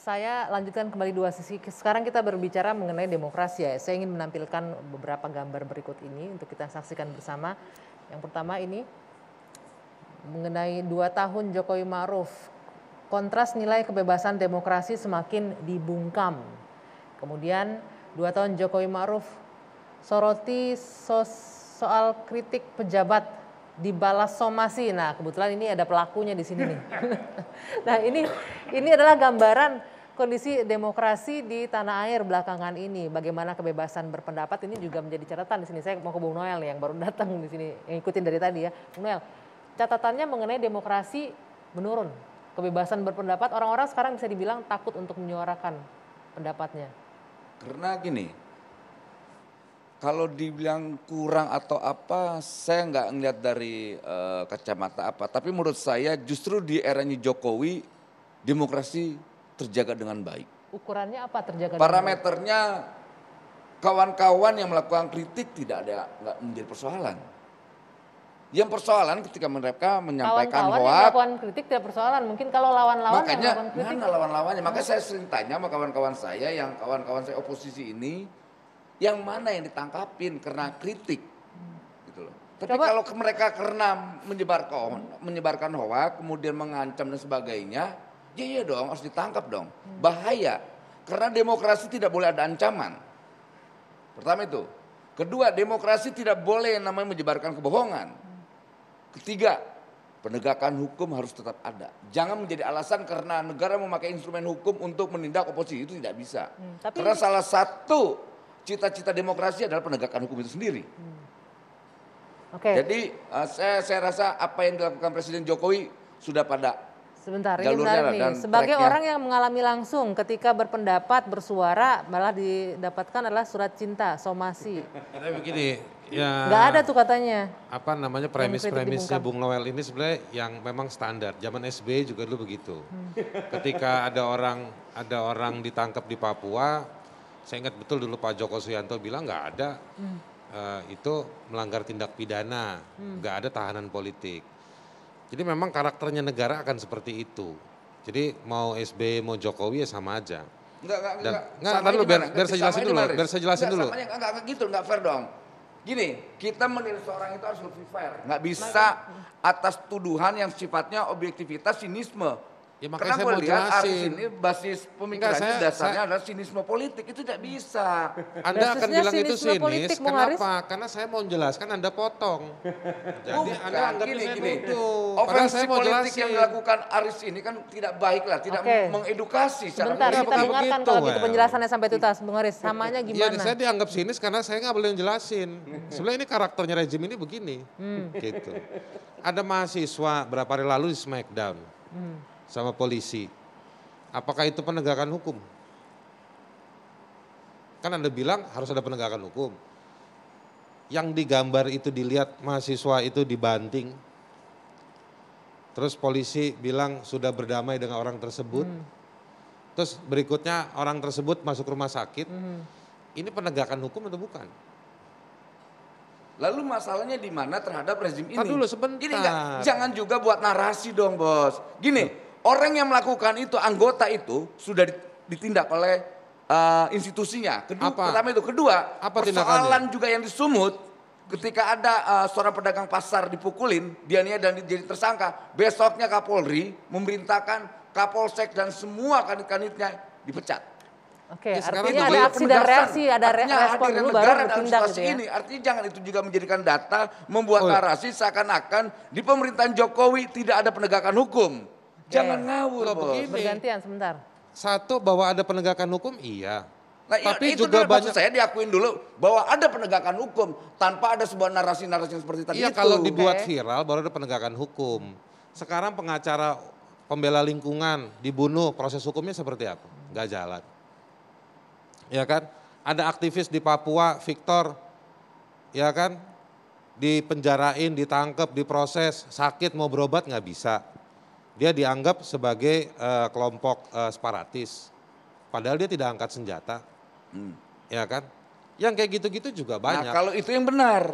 Saya lanjutkan kembali dua sisi. Sekarang kita berbicara mengenai demokrasi ya. Saya ingin menampilkan beberapa gambar berikut ini untuk kita saksikan bersama. Yang pertama ini mengenai 2 tahun Jokowi Ma'ruf. Kontras nilai kebebasan demokrasi semakin dibungkam. Kemudian 2 tahun Jokowi Ma'ruf soroti soal kritik pejabat dibalas somasi. Nah, kebetulan ini ada pelakunya di sini nih. Nah, ini adalah gambaran kondisi demokrasi di tanah air belakangan ini. Bagaimana kebebasan berpendapat ini juga menjadi catatan di sini. Saya mau ke Bung Noel yang baru datang di sini, yang ikutin dari tadi ya. Bung Noel, catatannya mengenai demokrasi menurun. Kebebasan berpendapat, orang-orang sekarang bisa dibilang takut untuk menyuarakan pendapatnya. Karena gini, kalau dibilang kurang atau apa, saya nggak ngeliat dari kacamata apa. Tapi menurut saya justru di eranya Jokowi, demokrasi terjaga dengan baik. Ukurannya apa terjaga? Parameternya kawan-kawan yang melakukan kritik nggak menjadi persoalan. Yang persoalan ketika mereka menyampaikan kawan-kawan yang melakukan kritik tidak persoalan. Mungkin kalau lawan-lawan yang melakukan kritik. Makanya mana lawan-lawannya? Makanya saya sering tanya sama kawan-kawan saya oposisi ini, yang mana yang ditangkapin karena kritik, gitu loh. Tapi kalau mereka karena menyebarkan hoak, kemudian mengancam dan sebagainya, ya iya dong harus ditangkap dong. Bahaya, karena demokrasi tidak boleh ada ancaman. Pertama itu. Kedua, demokrasi tidak boleh yang namanya menyebarkan kebohongan. Ketiga, penegakan hukum harus tetap ada. Jangan menjadi alasan karena negara memakai instrumen hukum untuk menindak oposisi, itu tidak bisa. Karena salah satu cita-cita demokrasi adalah penegakan hukum itu sendiri. Jadi saya rasa apa yang dilakukan Presiden Jokowi sudah pada sebentar, ini menarik nih. Sebagai orang yang mengalami langsung ketika berpendapat, bersuara, malah didapatkan adalah surat cinta, somasi. Tapi begini, ya nggak ada tuh katanya. Apa namanya premis-premisnya Bung Noel ini sebenarnya yang memang standar. Zaman SBY juga dulu begitu. Ketika ada orang ditangkap di Papua, saya ingat betul dulu Pak Joko Suyanto bilang nggak ada itu melanggar tindak pidana, nggak ada tahanan politik. Jadi memang karakternya negara akan seperti itu. Jadi mau SBY mau Jokowi ya sama aja. Enggak, biar saya jelasin dulu. Enggak gitu, enggak fair dong. Gini, kita menilai seorang itu harus lebih fair. Nggak bisa atas tuduhan yang sifatnya objektivitas, sinisme. Ya, makanya karena saya mau lihat jelasin. Aris ini basis pemikirannya dasarnya adalah sinisme politik. Itu tidak bisa. Anda akan bilang itu sinis, politik, kenapa? Karena saya mau menjelaskan Anda potong. Jadi Anda anggap gini. itu. Ofensif politik yang dilakukan Aris ini kan tidak baik lah, tidak mengedukasi. Sebentar, kita dengarkan kalau gitu penjelasannya sampai tuntas, Bung Aris. Samanya gimana? Iya, saya dianggap sinis karena saya nggak boleh jelasin. Sebenarnya ini karakternya rezim ini begini. Gitu. Ada mahasiswa berapa hari lalu di Smackdown. Sama polisi. Apakah itu penegakan hukum? Kan Anda bilang harus ada penegakan hukum. Yang digambar itu dilihat mahasiswa itu dibanting. Terus polisi bilang sudah berdamai dengan orang tersebut. Terus berikutnya orang tersebut masuk rumah sakit. Ini penegakan hukum atau bukan? Lalu masalahnya di mana terhadap rezim ini? Dulu sebentar. Gini jangan juga buat narasi dong bos. Gini. Orang yang melakukan itu, anggota itu sudah ditindak oleh institusinya. Pertama itu. Kedua, persoalan juga yang disumut ketika ada seorang pedagang pasar dipukulin, dan jadi tersangka. Besoknya Kapolri memerintahkan Kapolsek dan semua kanit-kanitnya dipecat. Oke, artinya ada aksi dan reaksi, ada respon dulu baru bertindak gitu ya. Ini artinya jangan itu juga menjadikan data, membuat narasi seakan-akan di pemerintahan Jokowi tidak ada penegakan hukum. Jangan ngawur, bos. Bergantian sebentar. Satu, bahwa ada penegakan hukum, iya. Nah, tapi itu juga banyak saya diakuin dulu bahwa ada penegakan hukum tanpa ada sebuah narasi-narasi seperti tadi iya, itu. Kalau dibuat viral baru ada penegakan hukum. Sekarang pengacara pembela lingkungan dibunuh, proses hukumnya seperti apa? Nggak jalan. Ya kan? Ada aktivis di Papua, Victor, ya kan? Dipenjarain, ditangkap, diproses, sakit mau berobat nggak bisa. Dia dianggap sebagai kelompok separatis. Padahal dia tidak angkat senjata. Ya kan? Yang kayak gitu-gitu juga banyak. Nah, kalau itu yang benar.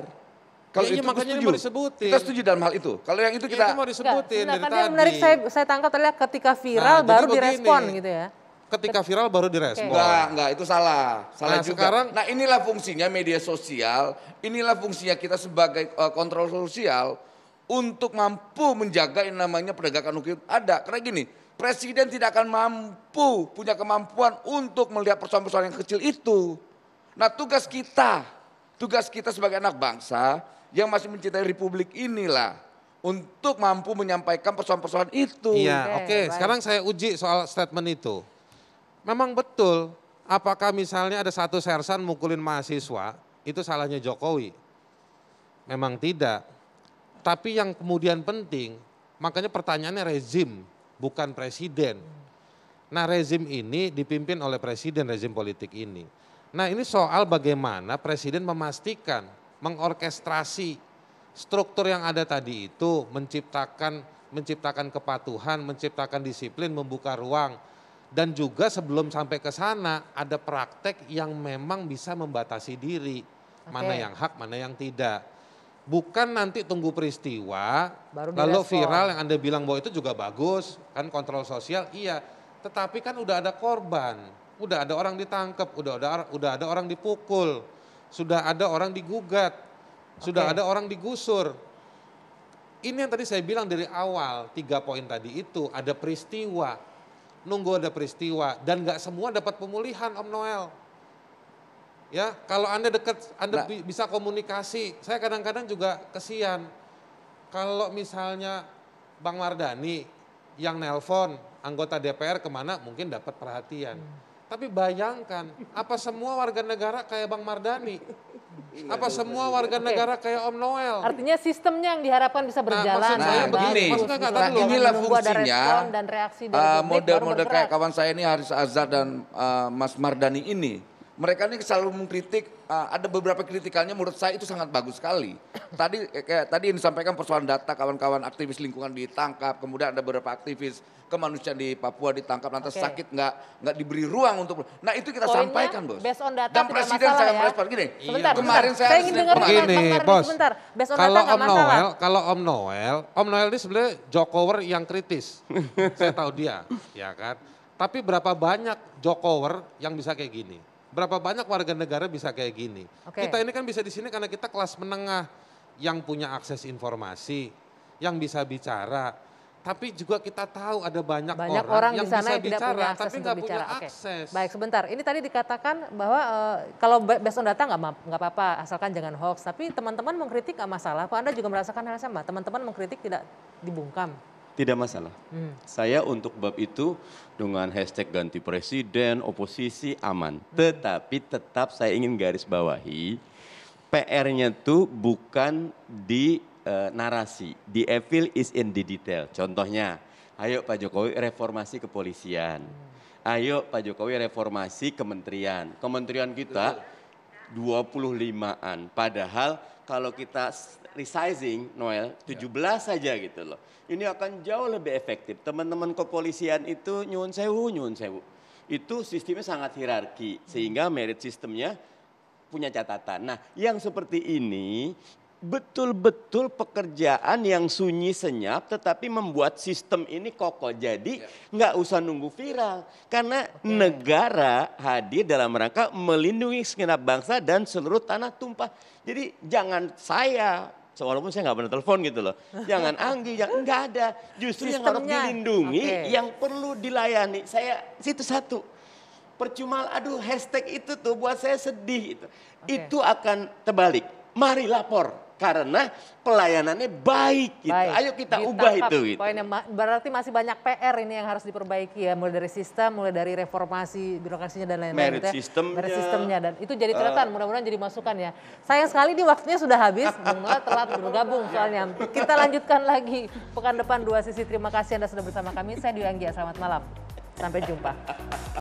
Kalau itu makanya setuju. Mau disebutin. Kita setuju dalam hal itu. Kalau yang itu kita itu mau disebutin dari tadi tadi. yang menarik saya tangkap adalah ketika viral baru direspon gitu ya. ketika viral baru direspon. Enggak, itu salah. Salah Nah, juga. sekarang- Nah, inilah fungsinya media sosial, inilah fungsinya kita sebagai kontrol sosial untuk mampu menjaga yang namanya penegakan hukum ada. Karena gini, presiden tidak akan mampu punya kemampuan untuk melihat persoalan-persoalan yang kecil itu. Nah, tugas kita sebagai anak bangsa yang masih mencintai republik inilah untuk mampu menyampaikan persoalan-persoalan itu. Iya, oke. baik. Sekarang saya uji soal statement itu. Memang betul, apakah misalnya ada satu sersan mukulin mahasiswa, itu salahnya Jokowi? Memang tidak. Tapi yang kemudian penting, makanya pertanyaannya rezim, bukan presiden. Nah, rezim ini dipimpin oleh presiden, rezim politik ini. Nah, ini soal bagaimana presiden memastikan, mengorkestrasi struktur yang ada tadi itu menciptakan kepatuhan, menciptakan disiplin, membuka ruang. Dan juga sebelum sampai ke sana ada praktek yang memang bisa membatasi diri. Mana yang hak, mana yang tidak. Bukan nanti tunggu peristiwa, Baru lalu direspon. viral yang Anda bilang bahwa itu juga bagus, kan kontrol sosial, iya. Tetapi kan udah ada korban, udah ada orang ditangkap, udah ada orang dipukul, sudah ada orang digugat, sudah ada orang digusur. Ini yang tadi saya bilang dari awal, 3 poin tadi itu ada peristiwa, nunggu ada peristiwa dan nggak semua dapat pemulihan Om Noel. Ya, kalau Anda dekat, Anda bisa komunikasi. Saya kadang-kadang juga kesian. Kalau misalnya Bang Mardhani yang nelpon anggota DPR kemana mungkin dapat perhatian. Tapi bayangkan, apa semua warga negara kayak Bang Mardhani? Apa semua warga negara kayak Om Noel? Artinya sistemnya yang diharapkan bisa berjalan. maksud saya dengan begini, bagus, maksudnya nggak gitu. tahu loh. Inilah Menunggu ada fungsinya, respon dan reaksi dari publik, baru model-model bergerak. kayak kawan saya ini Haris Azhar dan Mas Mardhani ini. Mereka ini selalu mengkritik, ada beberapa kritikannya menurut saya itu sangat bagus sekali. Tadi yang disampaikan persoalan data, kawan-kawan aktivis lingkungan ditangkap, kemudian ada beberapa aktivis kemanusiaan di Papua ditangkap, lantas sakit nggak diberi ruang untuk. Nah itu kita Poinnya, sampaikan bos. based on data Dan tidak presiden masalah saya ya. merespon gini. Sebentar, Kemarin sebentar. Saya ingin dengar Begini, Bang Mardhani Bos. sebentar. Based on Kalau data nggak Om masalah. Noel, Om Noel ini sebenarnya Jokower yang kritis. Saya tahu dia, ya kan. Tapi berapa banyak Jokower yang bisa kayak gini? Berapa banyak warga negara bisa kayak gini? Oke. Kita ini kan bisa di sini karena kita kelas menengah yang punya akses informasi, yang bisa bicara. Tapi juga kita tahu ada banyak orang di yang sana bisa yang tidak bicara, punya akses tapi untuk nggak punya bicara. Oke. akses. Baik, sebentar. Ini tadi dikatakan bahwa kalau based on data nggak apa-apa, asalkan jangan hoax. Tapi teman-teman mengkritik nggak masalah. Apa Anda juga merasakan hal yang sama? Teman-teman mengkritik tidak dibungkam? Tidak masalah. Saya untuk bab itu dengan hashtag ganti presiden, oposisi aman. Tetapi tetap saya ingin garis bawahi, PR-nya tuh bukan di narasi. The evil is in the detail. Contohnya, ayo Pak Jokowi reformasi kepolisian. Ayo Pak Jokowi reformasi kementerian. Kementerian kita 25-an. Padahal kalau kita resizing Noel 17 saja gitu loh. Ini akan jauh lebih efektif. Teman-teman kepolisian itu nyuwun sewu. Itu sistemnya sangat hierarki sehingga merit sistemnya punya catatan. Nah, yang seperti ini betul-betul pekerjaan yang sunyi senyap tetapi membuat sistem ini kokoh. Jadi nggak usah nunggu viral karena negara hadir dalam rangka melindungi segenap bangsa dan seluruh tanah tumpah. Jadi jangan saya, walaupun saya nggak pernah telepon gitu loh, jangan Anggi, jangan nggak ada. Justru yang harus Sistemnya. dilindungi, yang perlu dilayani. Saya situ satu. Percuma, aduh hashtag itu tuh buat saya sedih. Itu akan terbalik. Mari lapor. Karena pelayanannya baik gitu. Baik, Ayo kita ubah ditangkap itu. Gitu. Poinnya, berarti masih banyak PR ini yang harus diperbaiki ya. Mulai dari sistem, mulai dari reformasi birokrasinya dan lain-lain. Merit gitu ya. sistemnya. Merit sistemnya. Dan itu jadi catatan, mudah-mudahan jadi masukan ya. Sayang sekali ini waktunya sudah habis. Bung Noel telat bergabung soalnya. Kita lanjutkan lagi pekan depan 2 sisi. Terima kasih Anda sudah bersama kami. Saya Dwi Anggia, selamat malam. Sampai jumpa.